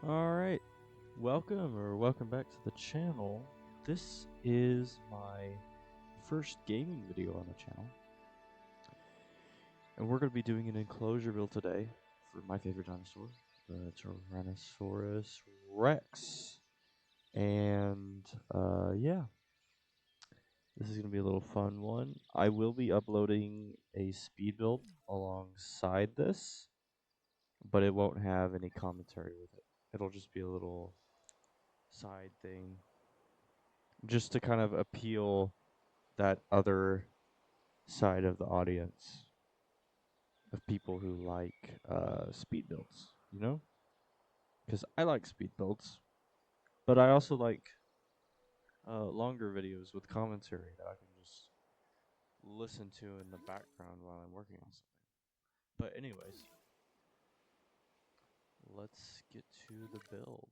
Alright, welcome back to the channel. This is my first gaming video on the channel. And we're going to be doing an enclosure build today for my favorite dinosaur, the Tyrannosaurus Rex. And, yeah, this is going to be a little fun one. I will be uploading a speed build alongside this, but it won't have any commentary with it. It'll just be a little side thing just to kind of appeal that other side of the audience of people who like speed builds, you know? Because I like speed builds, but I also like longer videos with commentary that I can just listen to in the background while I'm working on something. But anyways, let's get to the build.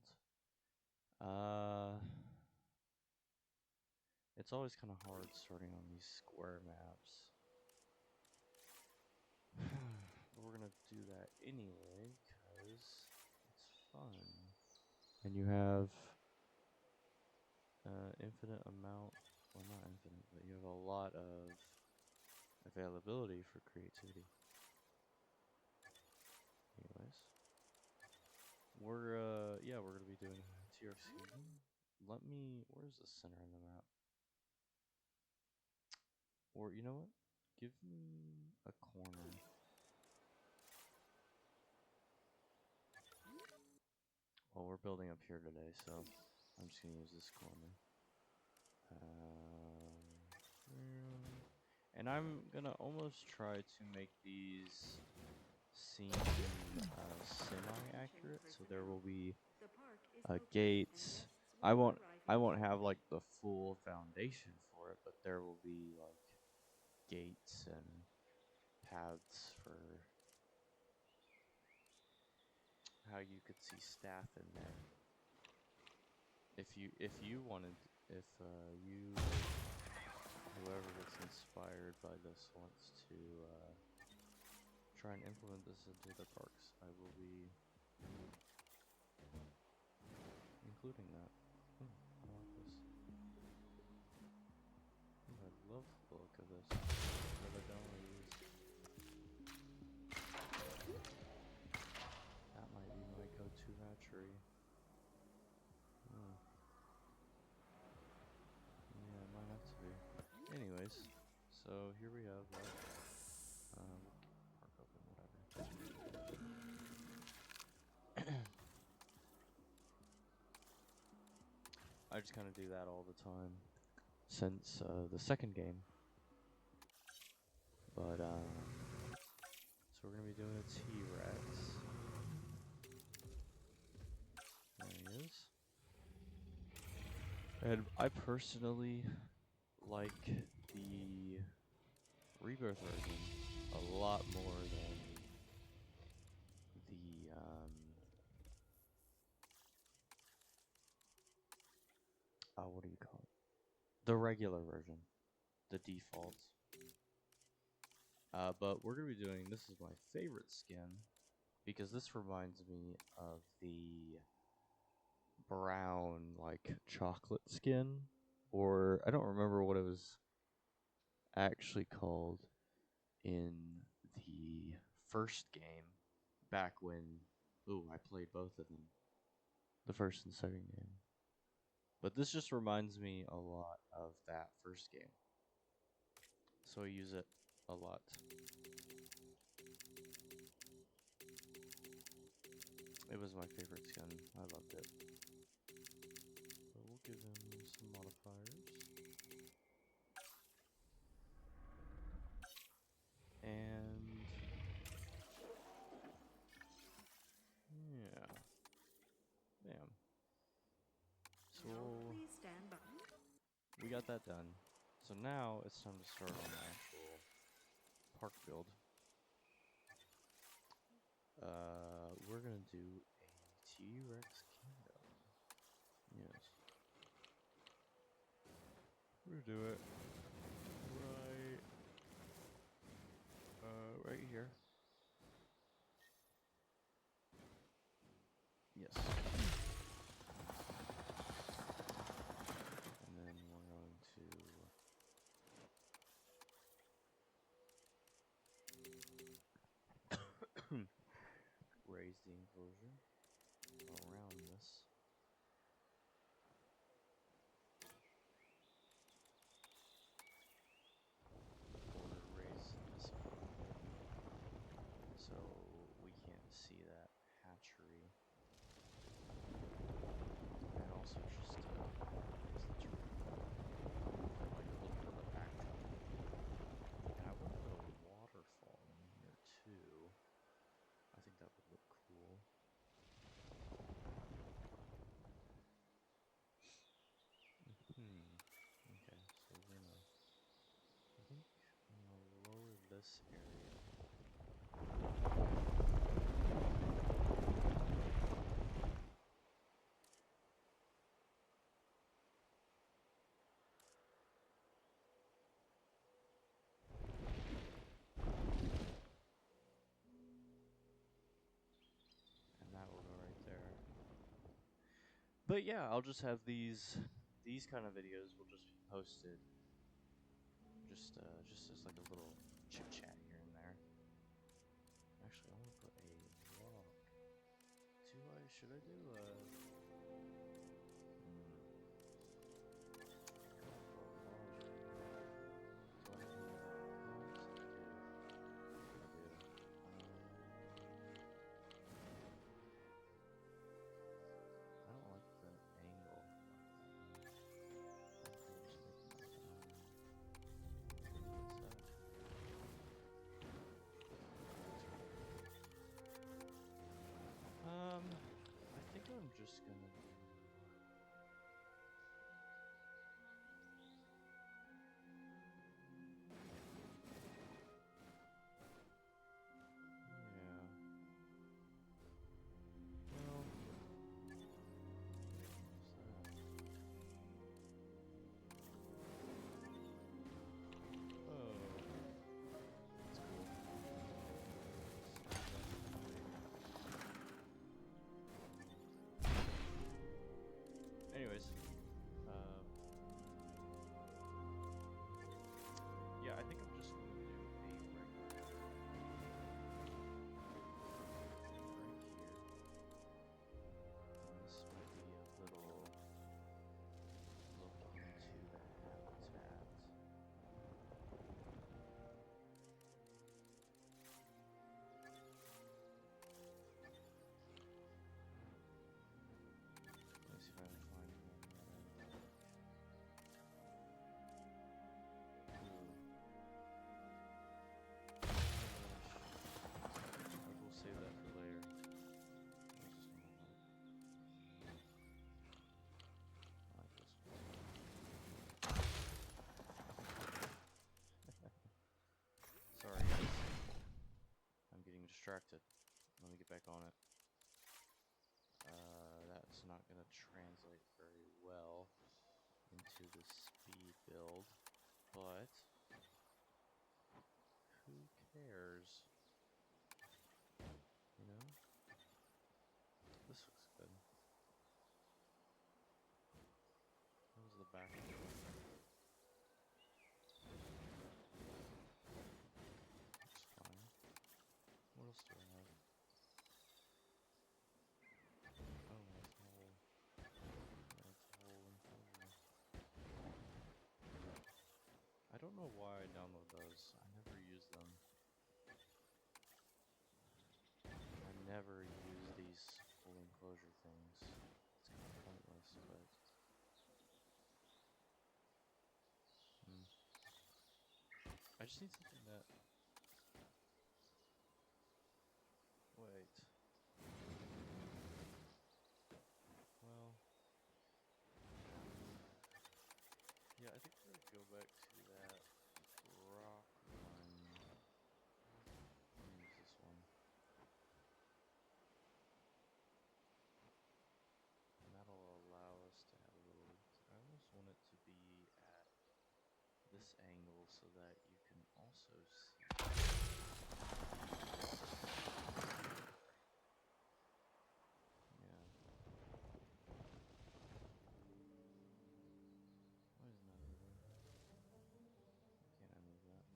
It's always kind of hard starting on these square maps. But we're gonna do that anyway, because it's fun. And you have infinite amount, well not infinite, but you have a lot of availability for creativity. Anyways, we're gonna be doing T-Rex season. Where's the center of the map? Or you know what? Give me a corner. Well, we're building up here today, so I'm just gonna use this corner. And I'm gonna almost try to make these seem semi-accurate, so there will be gates. I won't have like the full foundation for it, but there will be like gates and paths for how you could see staff in there. If you wanted, if you whoever gets inspired by this wants to try and implement this into their parks, I will be including that. I like this. I love the look of this, but I don't want to use. That might be my go-to hatchery. Yeah, it might have to be. Anyways, so here we have that. We'll park open, whatever. I just kind of do that all the time since the second game. But so we're gonna be doing a T-Rex. There he is. And I personally like the Rebirth version a lot more than the what do you call it? The regular version, the default. But we're gonna be doing, this is my favorite skin because this reminds me of the brown like chocolate skin, or I don't remember what it was actually called in the first game back when I played both of them, the first and second game. But this just reminds me a lot of that first game, so I use it a lot. It was my favorite skin. I loved it. But we'll give him some modifiers. And yeah. Bam. So we got that done. So now it's time to start on the actual park build. We're gonna do a T-Rex kingdom. Yes. We're gonna do it right here. Yes. enclosure around this. Or raise this up so we can't see that hatchery. And also just raise the terrain, like a little bit of a backdrop. And I want to put a waterfall in here too. I think that would look cool. Okay, so we're gonna, I think I'm gonna lower this area. And that will go right there. But yeah, I'll just have these kind of videos will just be posted just as like a little chit chat here and there. Actually, I want to put a log. Should I do a I don't like the angle. I think I'm just gonna do. Yeah. Well. Oh. That's cool. Anyways, yeah, I think I'm just gonna do a regular right here. And this might be a little look into the habitat. Let's see if I can find one. We'll save that for later. Like this one. Sorry guys. I'm getting distracted. Let me get back on it. That's not going to translate very well into the speed build, but who cares? You know? This looks good. That was the back of it. That's fine. What else do I have? Oh, that's a whole enclosure. I don't know why I download those. I never use them. I never use these full enclosure things. It's kind of pointless, but... I just need something that... Wait. Well... Yeah, I think we're gonna go back to that rock one. Use this one. And that'll allow us to have a little... I almost want it to be at this angle so that you can also see... Yeah. Why isn't that moving? Why can't I move that?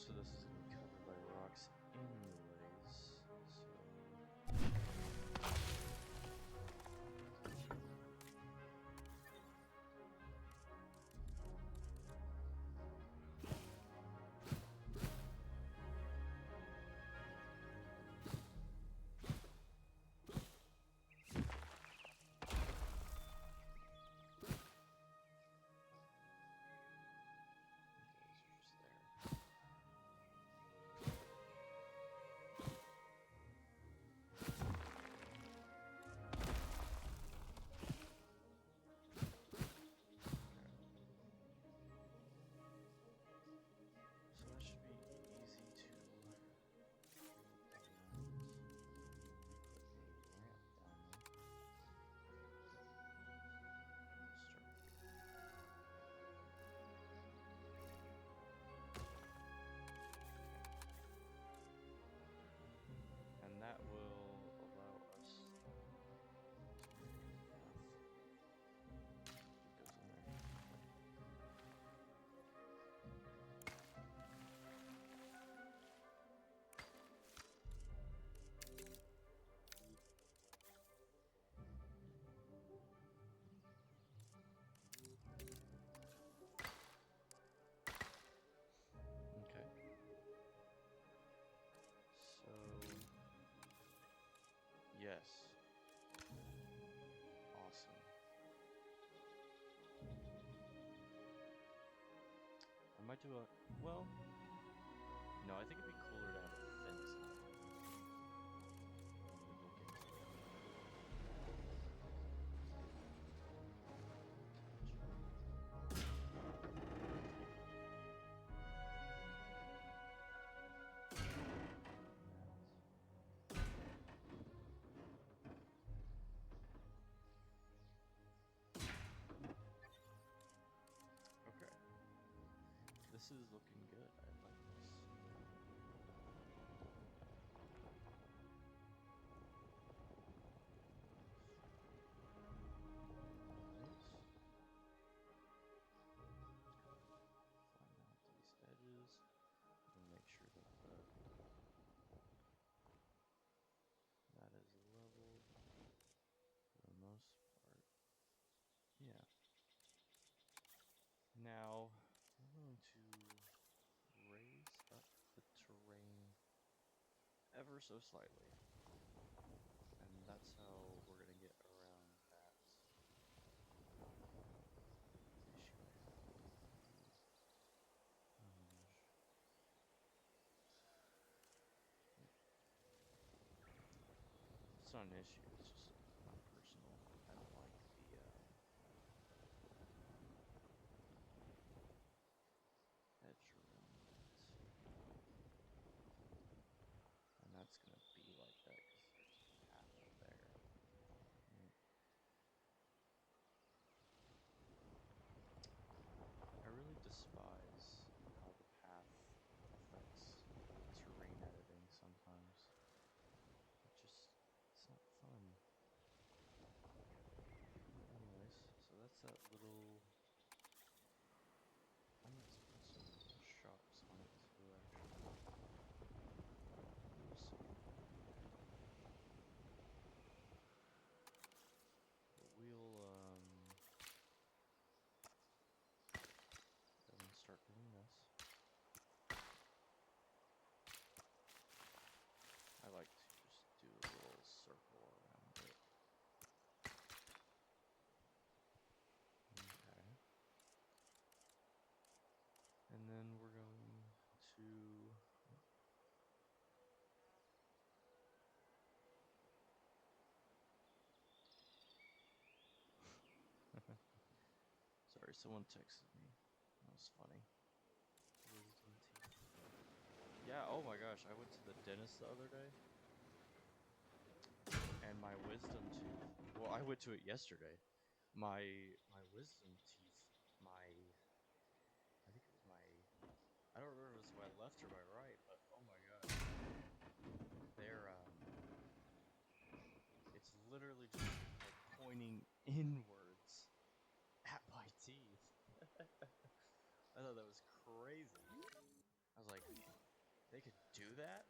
most of this is going to be covered by rocks anyways, so... So that should be easy to put a ramp down there. Start. And that will allow us to make a path that goes in there. Okay. So, yes. Awesome. I might do a, well, no, I think it'd be cooler to have a fence in it. Okay. This is looking good. I like this. Find out these edges and make sure that that is leveled for the most part. Yeah. Now I'm going to raise up the terrain ever so slightly, and that's how we're gonna get around that issue I have. Oh my gosh. It's not an issue, it's just my personal. I don't like the edge around that. And that's gonna be like that because there's a path there. Right. I really despise how the path affects terrain editing sometimes. It's not fun. Anyways, so that's that little... I might put some shops on it too, actually. We'll see. But we'll, go and start doing this. I like to just do a little circle around it. Okay. And then we're going to... Sorry, someone texted me. That was funny. Wisdom teeth. Yeah, oh my gosh, I went to the dentist the other day. And my wisdom tooth... Well, I went to it yesterday. My wisdom teeth, I think it was my... I don't remember if it was my left or my right, but oh my gosh. They're, it's literally just like pointing inwards at my teeth. I thought that was crazy. I was like, they could do that,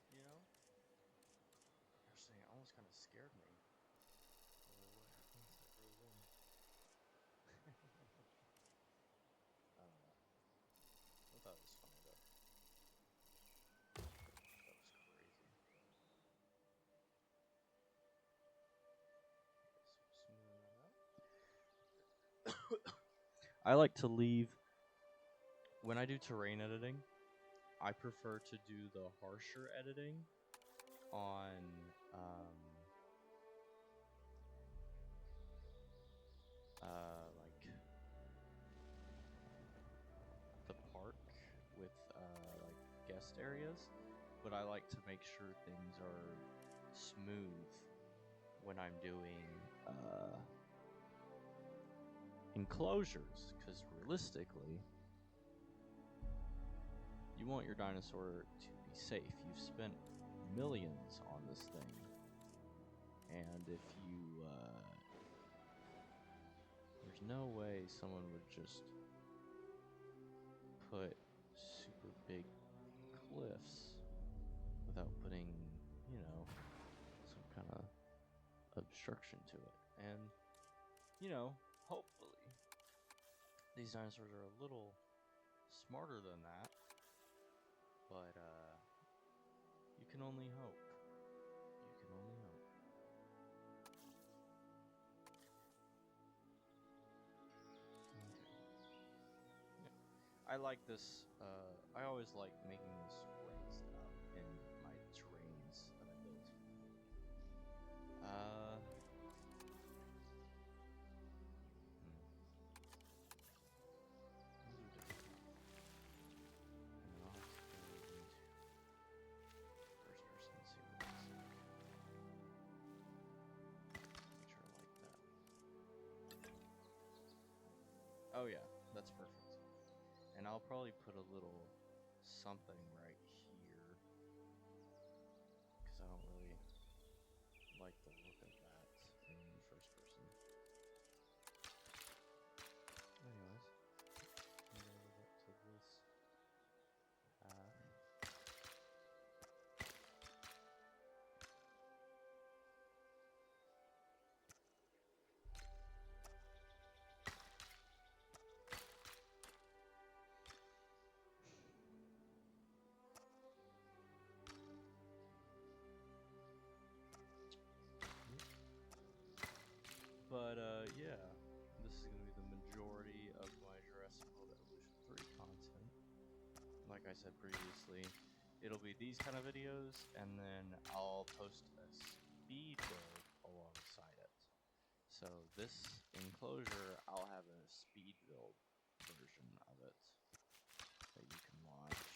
you know? Actually, it almost kind of scared me. What happens if it goes in? I don't know. I thought it was funny though. That was crazy. Okay, so smooth that out. I like to leave, when I do terrain editing, I prefer to do the harsher editing on like the park with like guest areas, but I like to make sure things are smooth when I'm doing enclosures, because realistically, you want your dinosaur to be safe. You've spent millions on this thing, and if you there's no way someone would just put super big cliffs without putting, you know, some kind of obstruction to it. And, you know, hopefully these dinosaurs are a little smarter than that, but you can only hope. You can only hope. Okay. Yeah. I like this. I always like making this raised up in my terrains that I build. Those are different. And then I'll have to go into first person and see what it looks like. Make sure I like that. Oh yeah, that's perfect. And I'll probably put a little something right here, because I don't really like the look of that in first person. Anyways, I'm gonna move up to this path. But yeah, this is gonna be the majority of my Jurassic World Evolution 3 content. Like I said previously, it'll be these kind of videos, and then I'll post a speed build alongside it. So this enclosure, I'll have a speed build version of it that you can watch.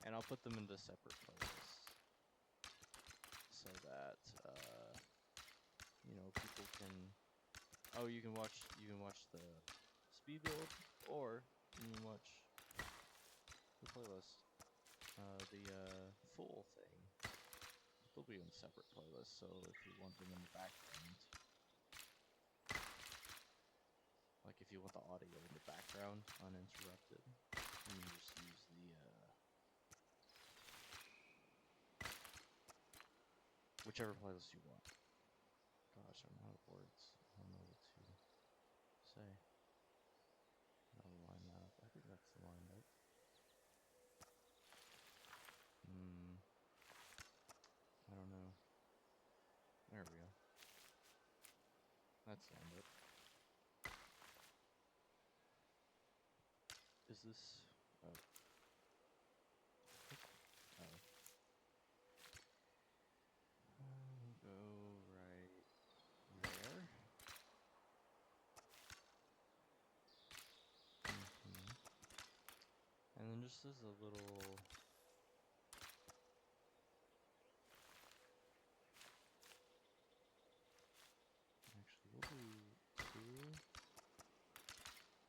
And I'll put them into separate playlists so that you know, people can, oh, you can watch the speed build, or you can watch the playlist, the full thing. They'll be in separate playlists, so if you want them in the background, like if you want the audio in the background uninterrupted, you can just use the whichever playlist you want. Gosh, I'm out of words. I don't know what to say. I'll line that up. I think that's lined up. I don't know. There we go. That's lined up. Is this... oh. Oh. We'll go right there. And then just as a little... actually, we'll do 2.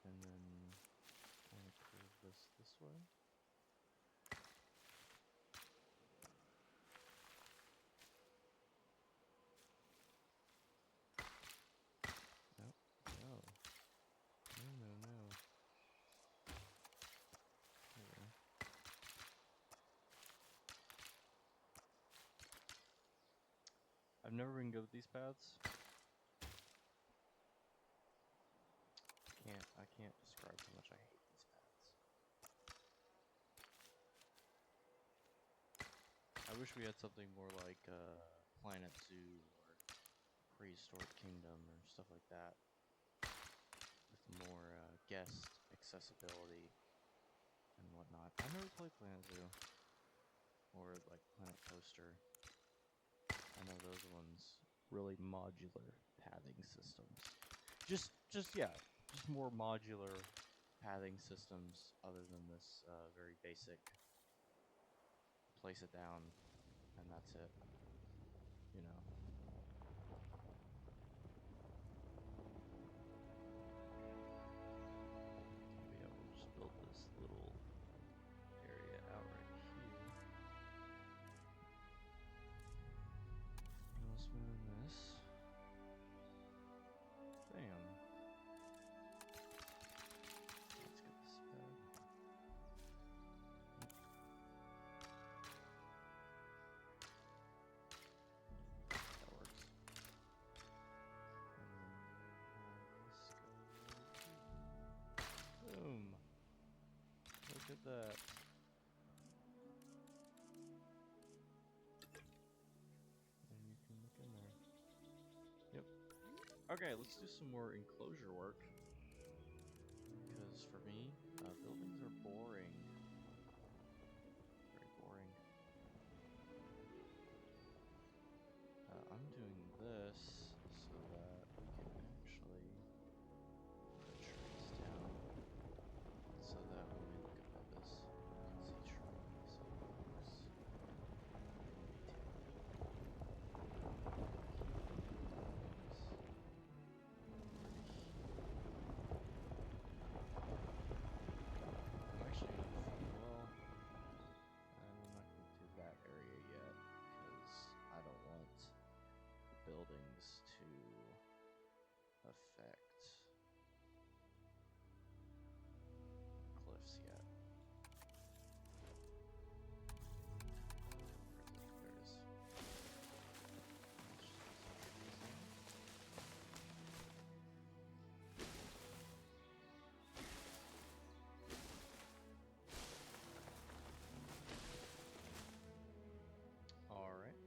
And then kind of curve this way. Nope. No. No. I've never been good with these paths. I can't describe how much I hate these paths. I wish we had something more like Planet Zoo or Prehistoric Kingdom or stuff like that, with more guest accessibility and whatnot. I never played Planet Zoo or like Planet Coaster. I know those ones really modular pathing systems. Just more modular pathing systems other than this very basic place it down and that's it. You know. Maybe I will just build this little area out right here. No smoother than this. Bam. Let's get this pad. That works. Boom. Look at that. And you can look in there. Yep. Okay, let's do some more enclosure work. Because for me, buildings are boring. Very boring. I'm doing this so that we can actually put trees down. So that when we look above us, we can see trees and oaks. I'm actually well, I'm not going to do that area yet because I don't want the buildings to affect cliffs yet. There it is. Alright.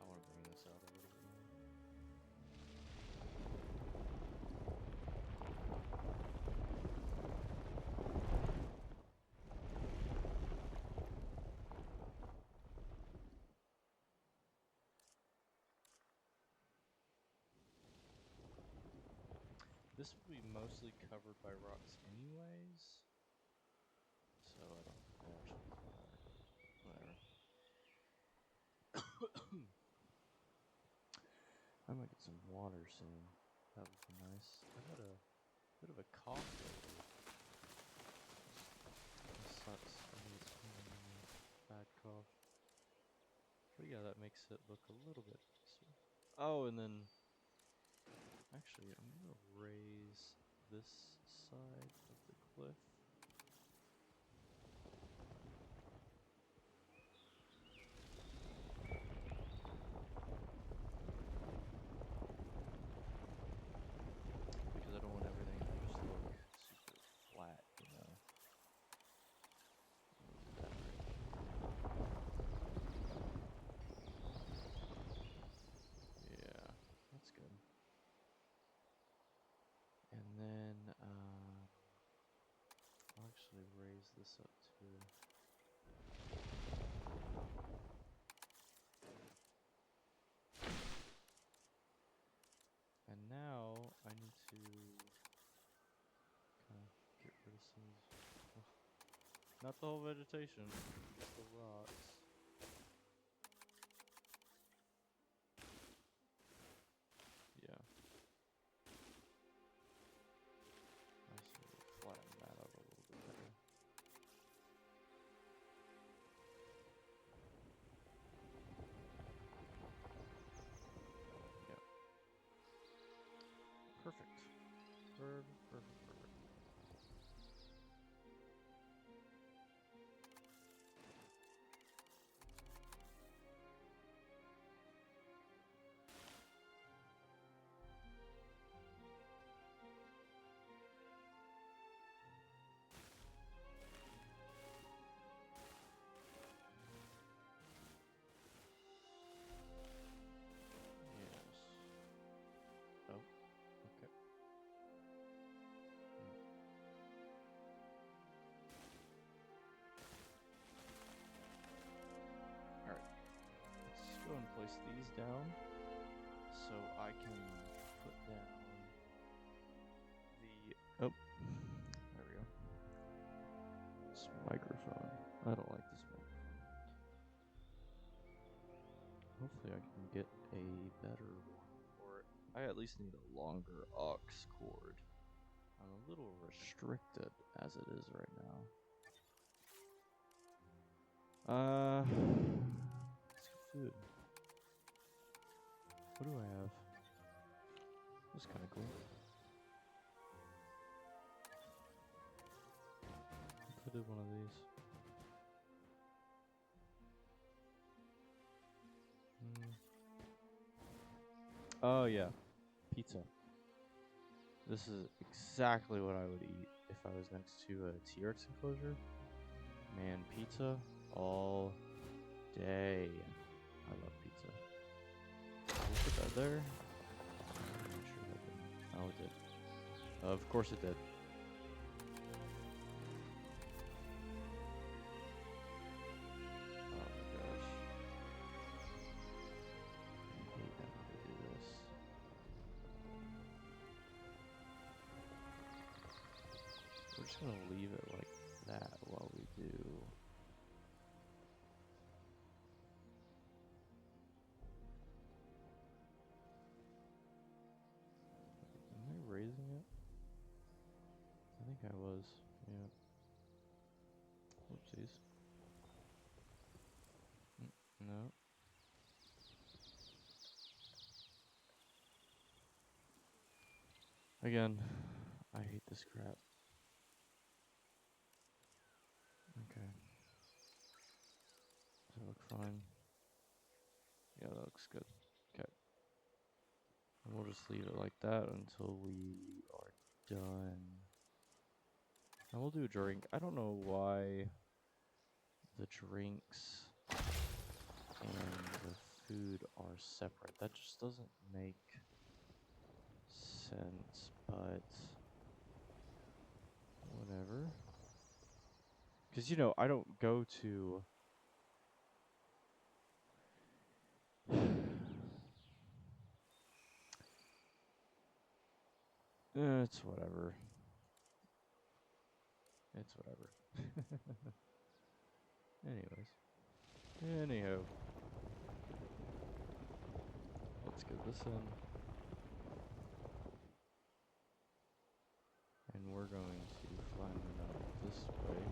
I want to bring this out a little bit more. This will be mostly covered by rocks anyways, so I don't think that actually matter. Whatever. I might get some water soon. That would be nice. I've had a bit of a cough lately. That sucks. I need some bad cough. But yeah, that makes it look a little bit nicer. Oh, and then actually, I'm gonna raise this side of the cliff. Because I don't want everything to just look super flat, you know. Yeah, that's good. And then, I'll actually raise this up too. And now I need to kind of get rid of some of these, not the whole vegetation, just the rocks. Yeah. I just need to flatten that out a little bit better. Yep. Perfect. Perfect, perfect, perfect. down so I can put down the... Oh, there we go. This microphone. I don't like this microphone. Hopefully I can get a better one for it. I at least need a longer aux cord. I'm a little restricted as it is right now. Let's get food. What do I have? That's kind of cool. If I did one of these. Oh yeah, pizza. This is exactly what I would eat if I was next to a Trex enclosure. Man, pizza all day. I love pizza. Did you put that there? I'm not sure that did. Oh, it did. Of course it did. Oh my gosh. I hate having to do this. We're just gonna leave it like that while we do. Am I raising it? I think I was. Yeah. Whoopsies. No. Again, I hate this crap. Okay. Does that look fine? Yeah, that looks good. Okay. And we'll just leave it like that until we are done. And we'll do a drink. I don't know why the drinks and the food are separate. That just doesn't make sense, but whatever. Because, you know, I don't go to... it's whatever. It's whatever. Anyways. Anyhow. Let's get this in. And we're going to find it out this way.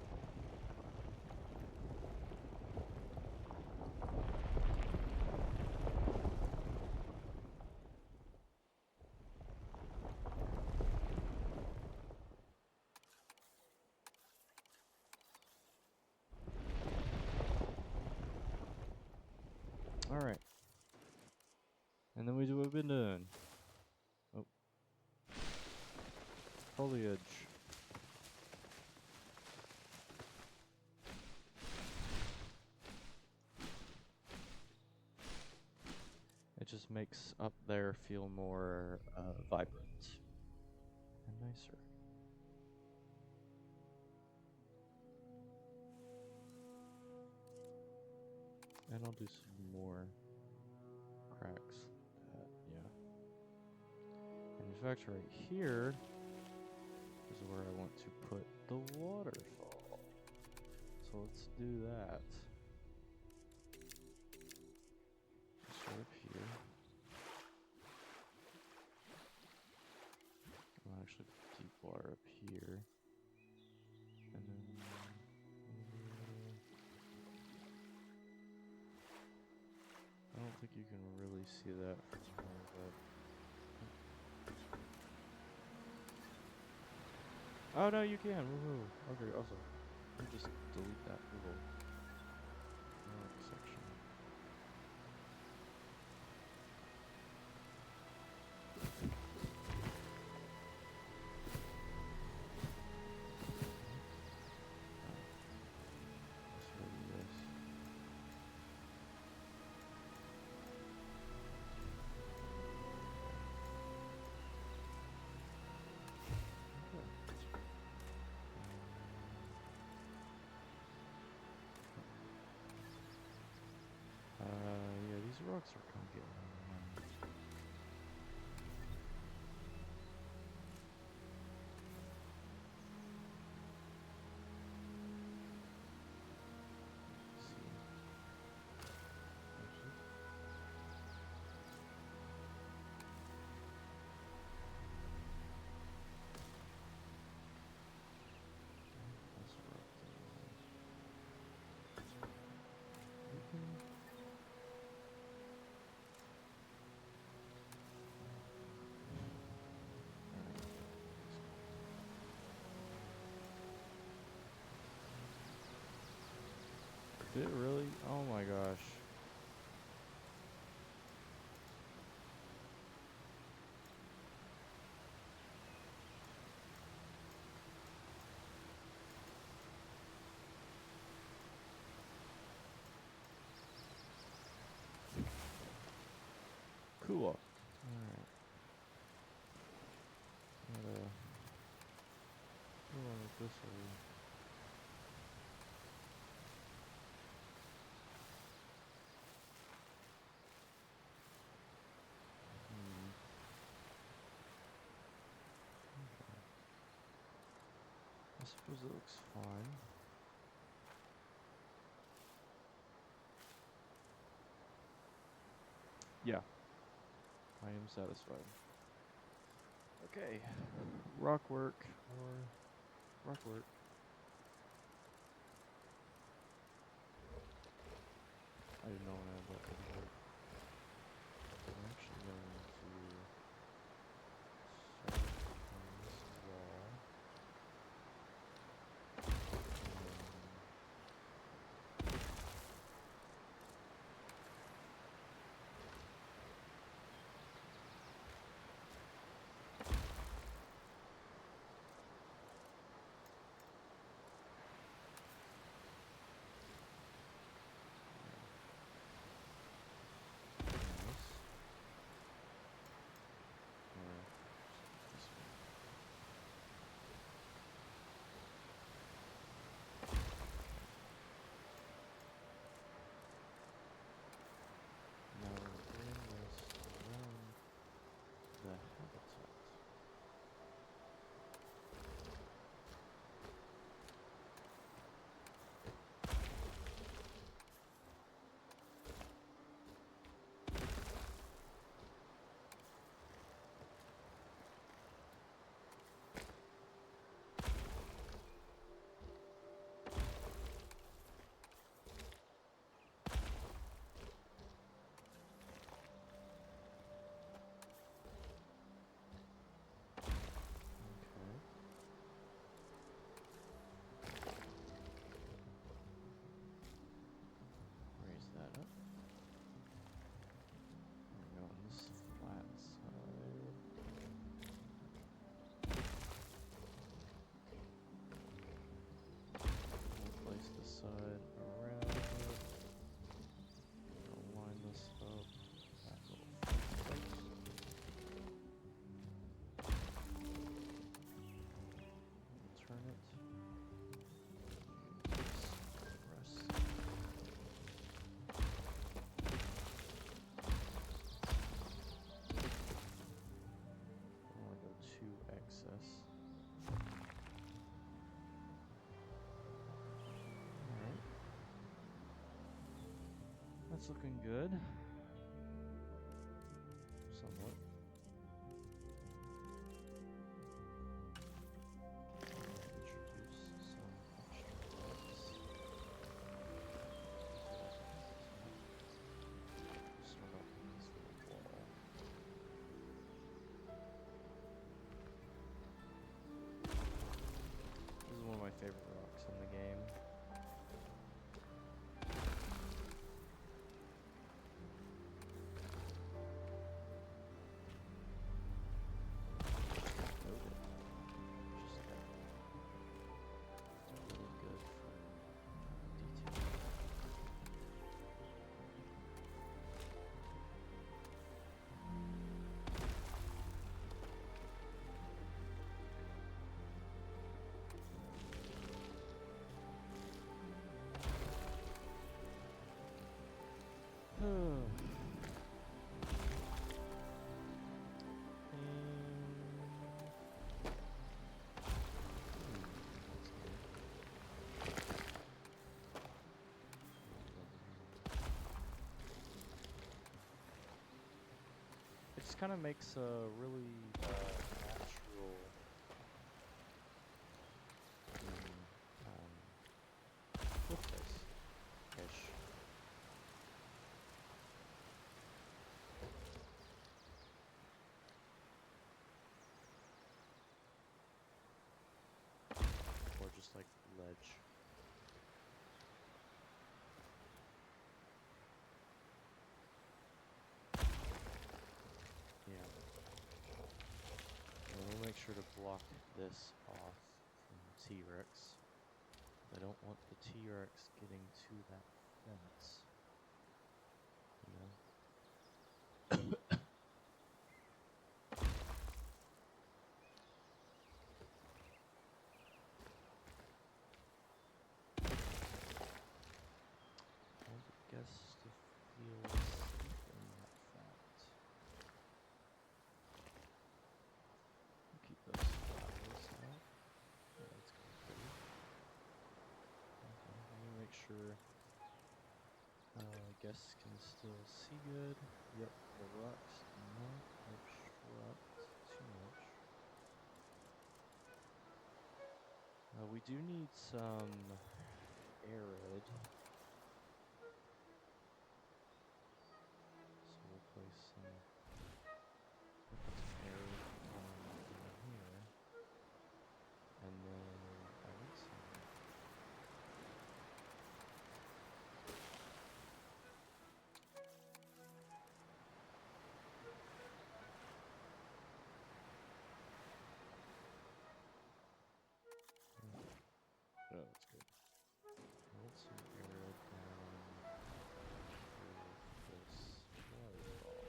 Alright. And then we do what we've been doing. Oh. Foliage. It just makes up there feel more vibrant and nicer. And I'll do some more cracks. Yeah. And in fact, right here is where I want to put the waterfall. So let's do that. Start up here. I'll actually put deep water up here. And then... I don't think you can really see that from here, but... Oh no, you can! Woohoo! Okay, awesome. Let me just delete that little section. Yeah, these rocks are kind of getting Did it really? Oh my gosh. Cool. Alright. Gotta go on with this way. I suppose it looks fine. Yeah. I am satisfied. Okay. Rock work. More rock work. I didn't know that would work. I'm actually going to start on this wall. Now bring this around the habitat. Okay. Raise that up. We're going on this flat side. We'll place the side around it. We'll line this up. That little fence post. We'll turn it. Press. I want to go to excess. Alright. That's looking good. Somewhat. Introduce some extra lights. Start off with this little wall. This is one of my favorite rocks in the game. It just kind of makes a really natural cliff face-ish. Or just like ledge. sure to block this off from the T-Rex. I don't want the T-Rex getting to that fence. You know? I want the guests to feel safe in that fact. Keep those flowers out. Yeah, that's kind of pretty. Okay, let me make sure guests can still see good. Yep, the rocks do not obstruct too much. We do need some arid. So we'll place some arid in here. And then I want some. Oh, that's good. I want some arid down for this waterfall.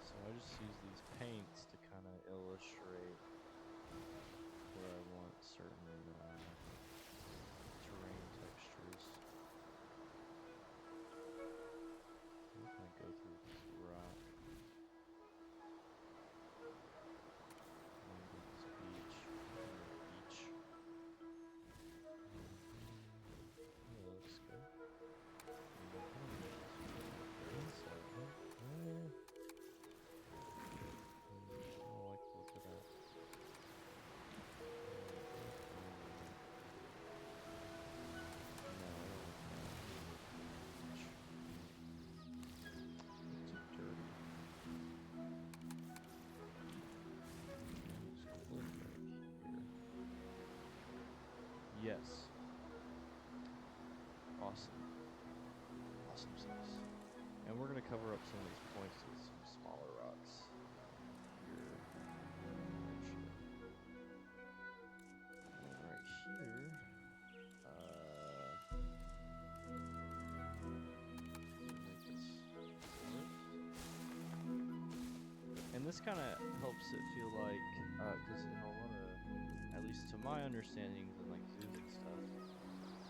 So I just use these paints to kind of illustrate where I want certain terrain textures. I'm gonna go through this rock. This beach. Beach. That looks good. I like the look of that. Yes. Awesome. Awesome sauce. And we're going to cover up some of these points with some smaller rocks. Here. And right here. Make this split. And this kind of helps it feel like, because in a lot of, at least to my understandings and like zoos and stuff,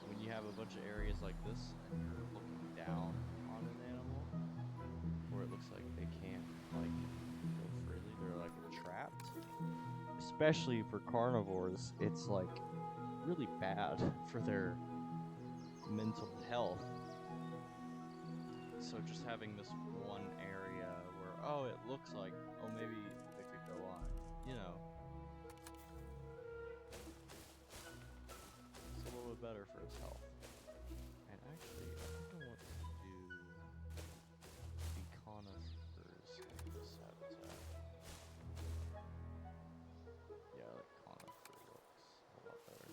when you have a bunch of areas like this and you're looking down on an animal, where it looks like they can't like go freely, they're like trapped. Especially for carnivores, it's like really bad for their mental health. So just having this one area where, oh, it looks like, oh, maybe they could go on, you know. It's a little bit better for its health. And actually, I think I want to do the conifers in this habitat. Yeah, I like conifer looks a lot better.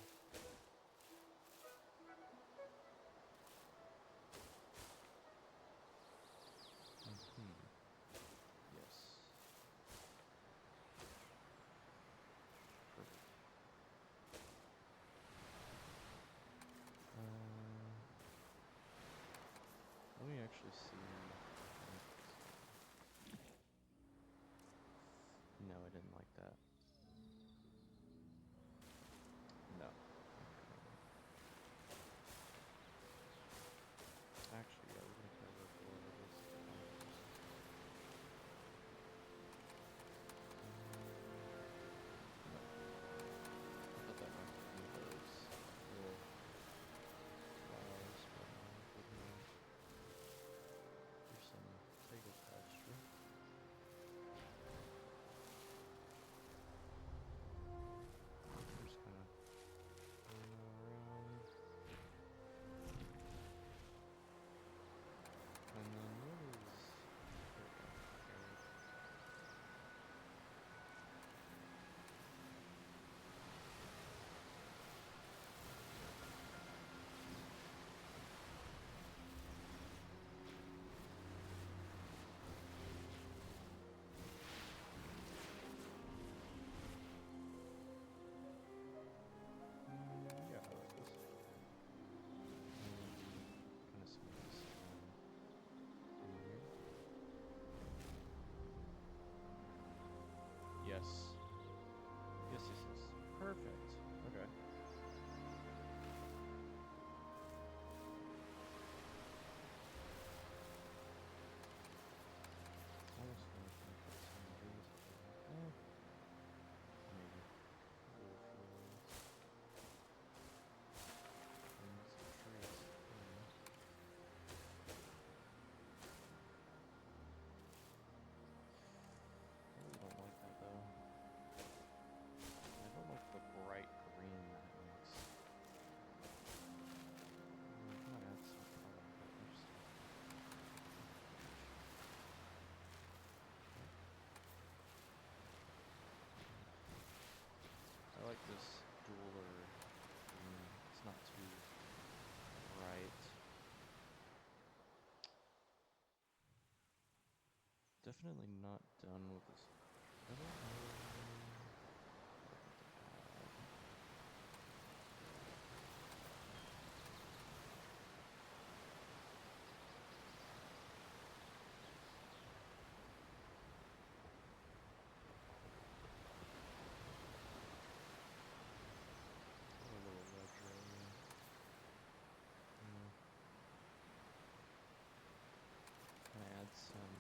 Yes. Perfect. definitely not done with this. I don't know what I need to add. A little ledge area. Can I add some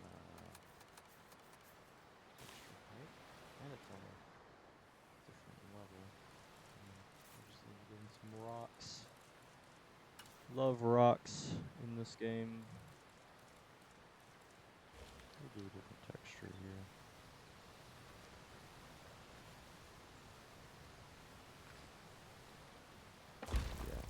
extra height? And it's on a different level. I just need to get in some rocks. Love rocks in this game. We'll do a different texture here. Yeah.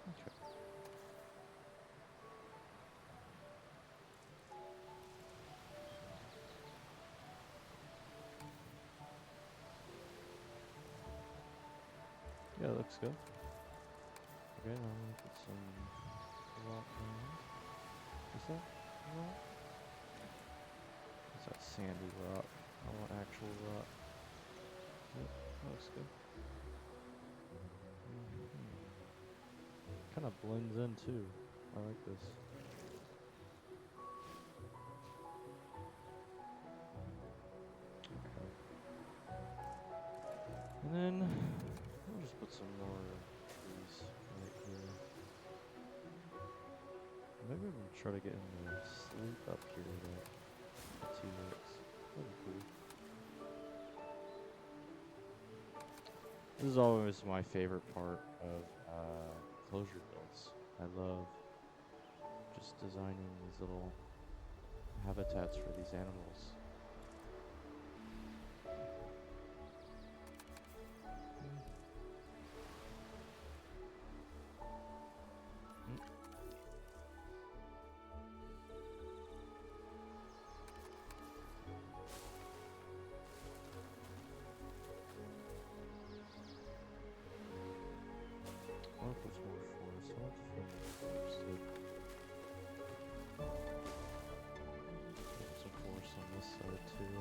Okay. Yeah, that looks good. Okay, now I'm gonna put some rock down. Is that rock? Is that sandy rock? I want actual rock. Yep, that looks good. Kind of blends in too. I like this. Okay. And then we'll just put some more trees right here. Maybe I'm gonna try to get him to sleep up here, that T-Rex. That'd be cool. This is always my favorite part of enclosure builds. I love just designing these little habitats for these animals. I want to put some more forest. I want to film forested. Put some forest on this side too.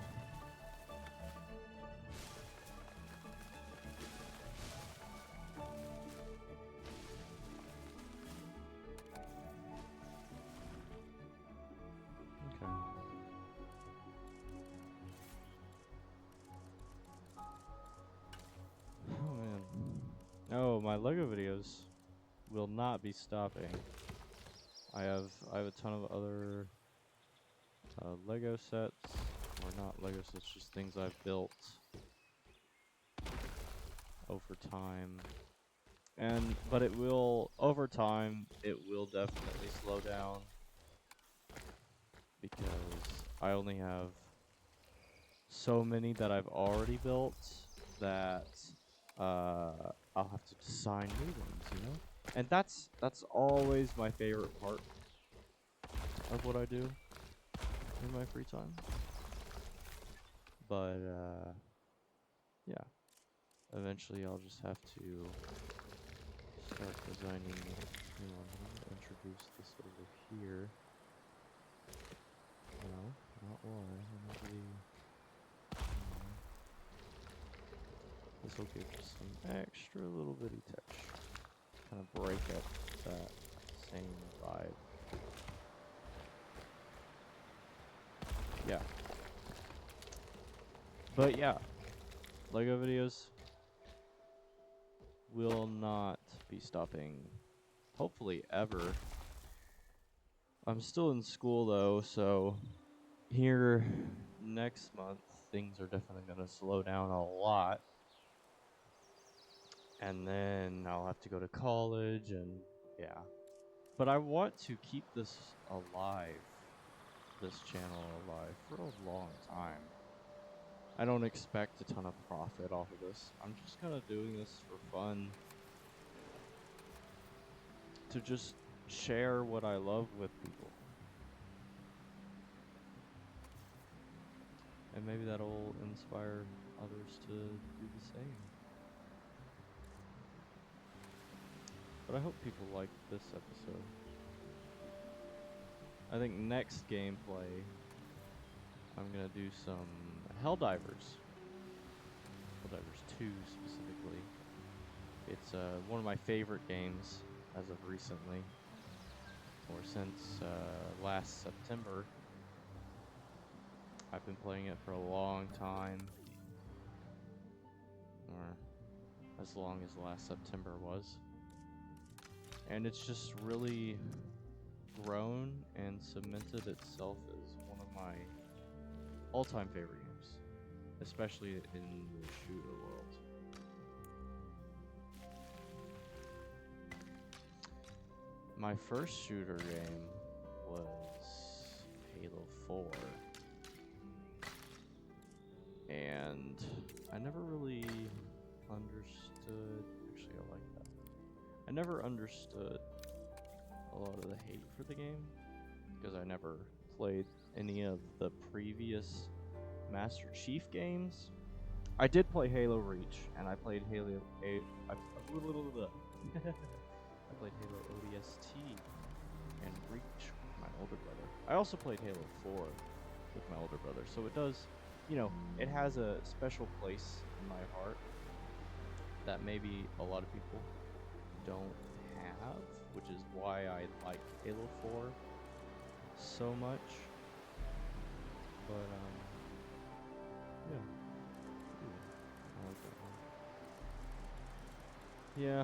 Okay. Oh man. Oh, my Lego videos will not be stopping. I have a ton of other Lego sets, or not Lego sets, just things I've built over time. But it will, over time, it will definitely slow down because I only have so many that I've already built that I'll have to design new ones, you know? And that's always my favorite part of what I do in my free time. But yeah, eventually I'll just have to start designing new ones. I'm gonna introduce this over here. No, not why. This will give some extra little bitty texture. Kind of break up that same vibe. Yeah. But yeah, Lego videos will not be stopping, hopefully ever. I'm still in school though, so here next month things are definitely going to slow down a lot. And then I'll have to go to college and yeah. But I want to keep this alive, this channel alive for a long time. I don't expect a ton of profit off of this. I'm just kind of doing this for fun. To just share what I love with people. And maybe that'll inspire others to do the same. But I hope people like this episode. I think next gameplay, I'm gonna do some Helldivers. Helldivers 2 specifically. It's one of my favorite games as of recently. Or since last September. I've been playing it for a long time. Or as long as last September was. And it's just really grown and cemented itself as one of my all-time favorite games, especially in the shooter world. My first shooter game was Halo 4, and I never really understood, actually I like that, I never understood a lot of the hate for the game, because I never played any of the previous Master Chief games. I did play Halo Reach, and I played Halo I played Halo ODST and Reach with my older brother. I also played Halo 4 with my older brother, so it does, you know, it has a special place in my heart that maybe a lot of people don't have, which is why I like Halo 4 so much. But yeah. Ooh, I like that one. Yeah.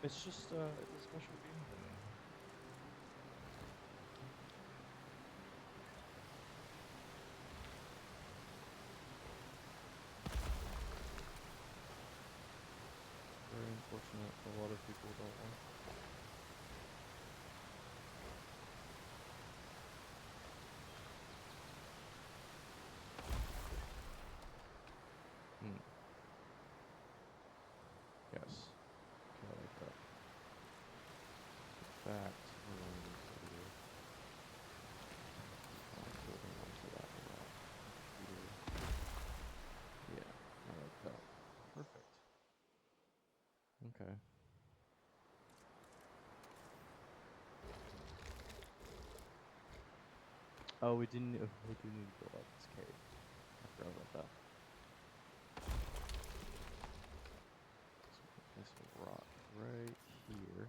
It's just it's a special game for me. Very unfortunate a lot of people don't like. Yes. I like that. In fact, we're going to do building onto that without computer. Yeah, I like that. Perfect. Okay. Oh, we do need to build out this cave. I forgot about that. So place a rock right here.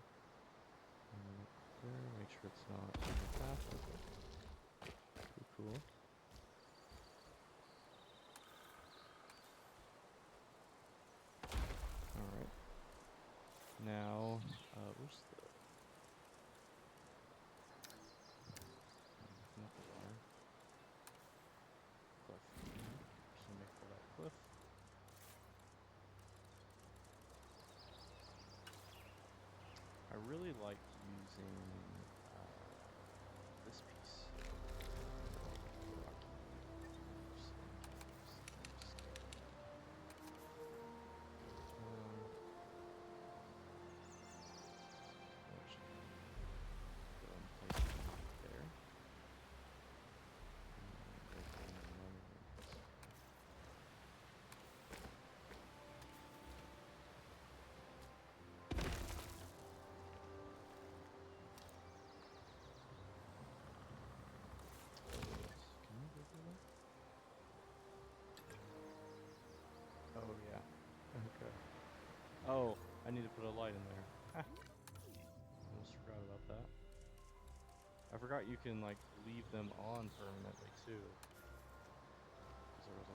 And there, make sure it's not in the path of it. Pretty cool. Alright. Now, where's the... Not the water. Cliff. Just gonna make for that cliff. I really like using this piece. Oh yeah. Okay. Oh, I need to put a light in there. Almost forgot about that. I forgot you can like leave them on permanently too. Because there was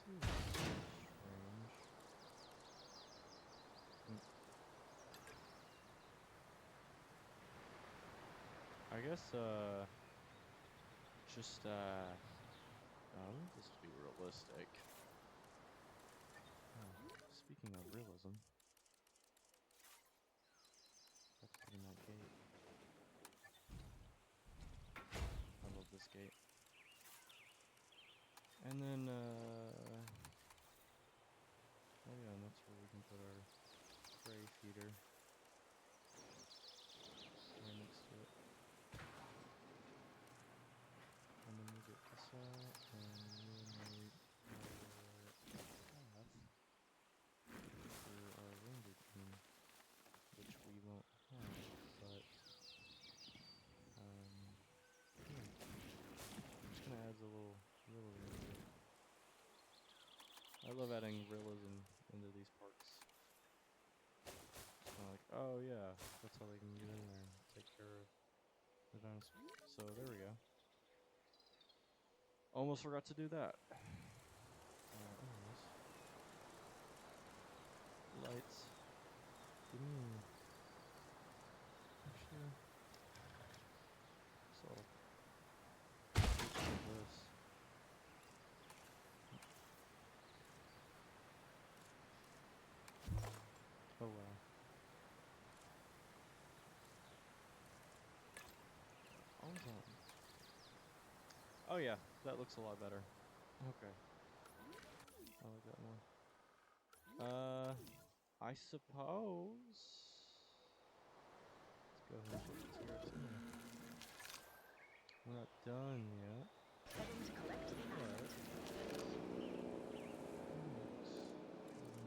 Strange. I guess, just, I want this to be realistic. Speaking of realism, let's put in that gate. I love this gate. And then, oh yeah, and that's where we can put our prey feeder. Right next to it. And then we get this out, and we make our path for our render team, which we won't have, but, yeah. Just kinda adds a little realism to it. I love adding realism into these parks. It's kinda like, oh yeah, that's how they can get in there and take care of the dinosaurs. So there we go. Almost forgot to do that. Anyways. Lights. Give me... Actually... So... this. Oh wow. Oh yeah, that looks a lot better. Okay. I like that more. I suppose... Let's go ahead and put the T-Rex in there. We're not done yet. Heading to collect the asset.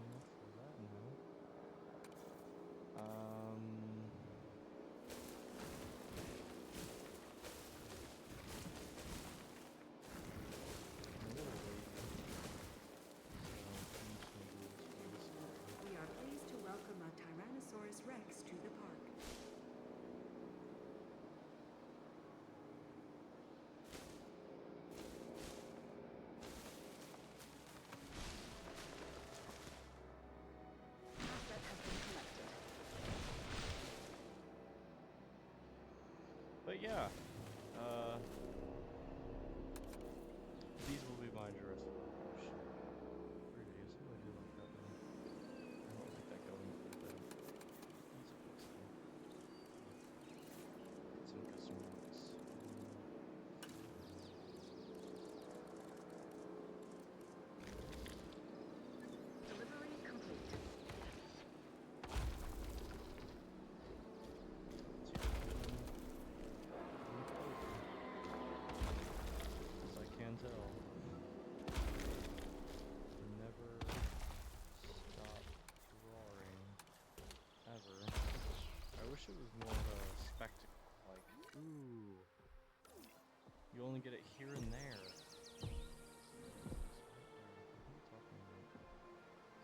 Enough for that now. We are pleased to welcome a Tyrannosaurus Rex to the park. Asset has been collected. But yeah, these will be my Jurassic Park. Pretty is. I do like that one. I hope to get that going for the some custom rocks. Delivery complete. As I can tell, never stop roaring ever. I wish it was more of a spectacle, like, ooh, you only get it here and there.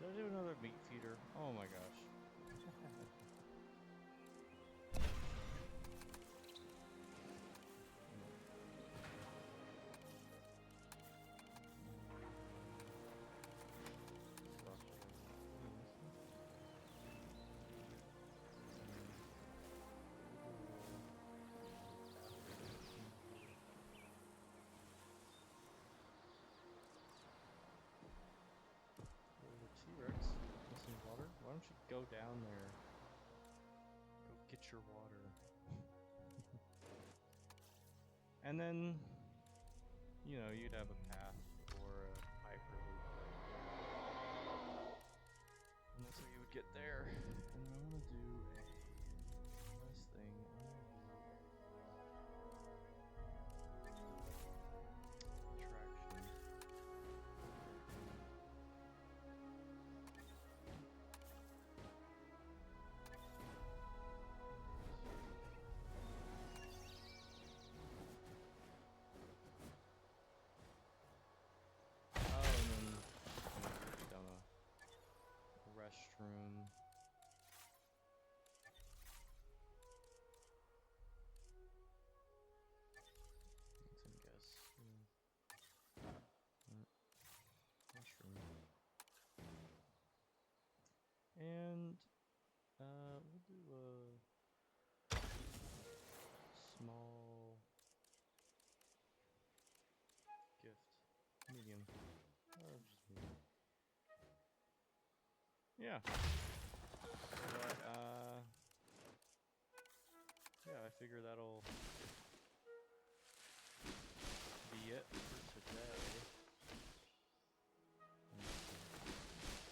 Did I do another meat feeder? Oh my gosh. T-Rex, missing water? Why don't you go down there? Go get your water. And then, you know, you'd have a path for a hyperloop. And that's how you would get there. And then I want to do a last thing. I want to do attraction. Oh, and then down a restroom. yeah. But yeah, I figure that'll be it for today.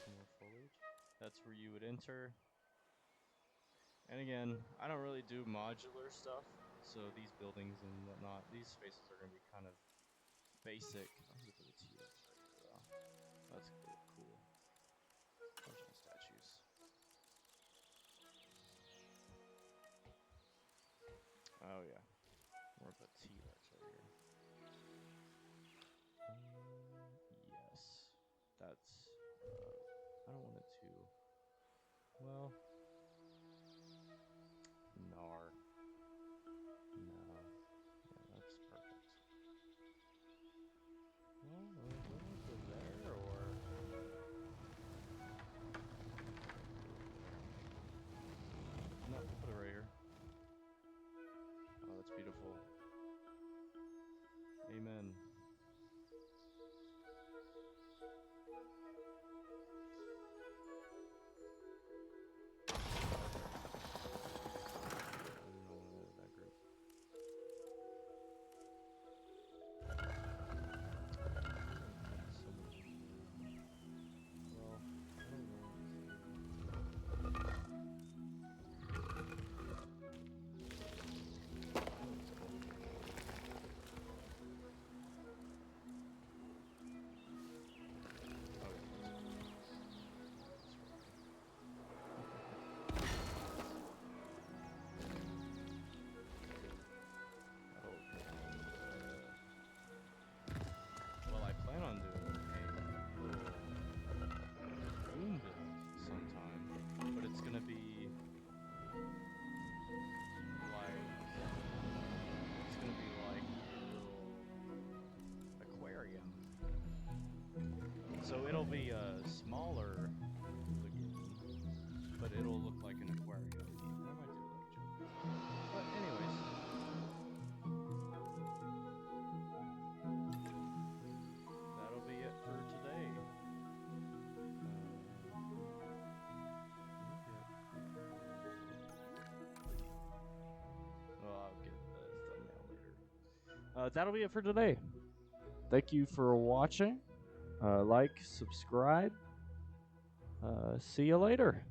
Some more foliage. That's where you would enter. And again, I don't really do modular stuff, so these buildings and whatnot, these spaces are going to be kind of basic. I'm going to put a T-Rex right here, though. That's going to look cool. Bunch of statues. Oh, yeah. We're going to put T-Rex right here. Yes. That's, I don't want it to, well, nar. No. Yeah, that's perfect. Well, go there, or... No, we'll put it right here. Oh, that's beautiful. Amen. I do not want to edit that group. Well, I don't want to. Oh, that'll look good. Well, I plan on doing a little room build sometime, but it's gonna be like a little aquarium. So it'll be a smaller lagoon, but it'll look like an aquarium. And I might do like JWE3. But anyways, that'll be it for today. Well, I'll get the thumbnail later. That'll be it for today. Thank you for watching. Like, subscribe. See you later.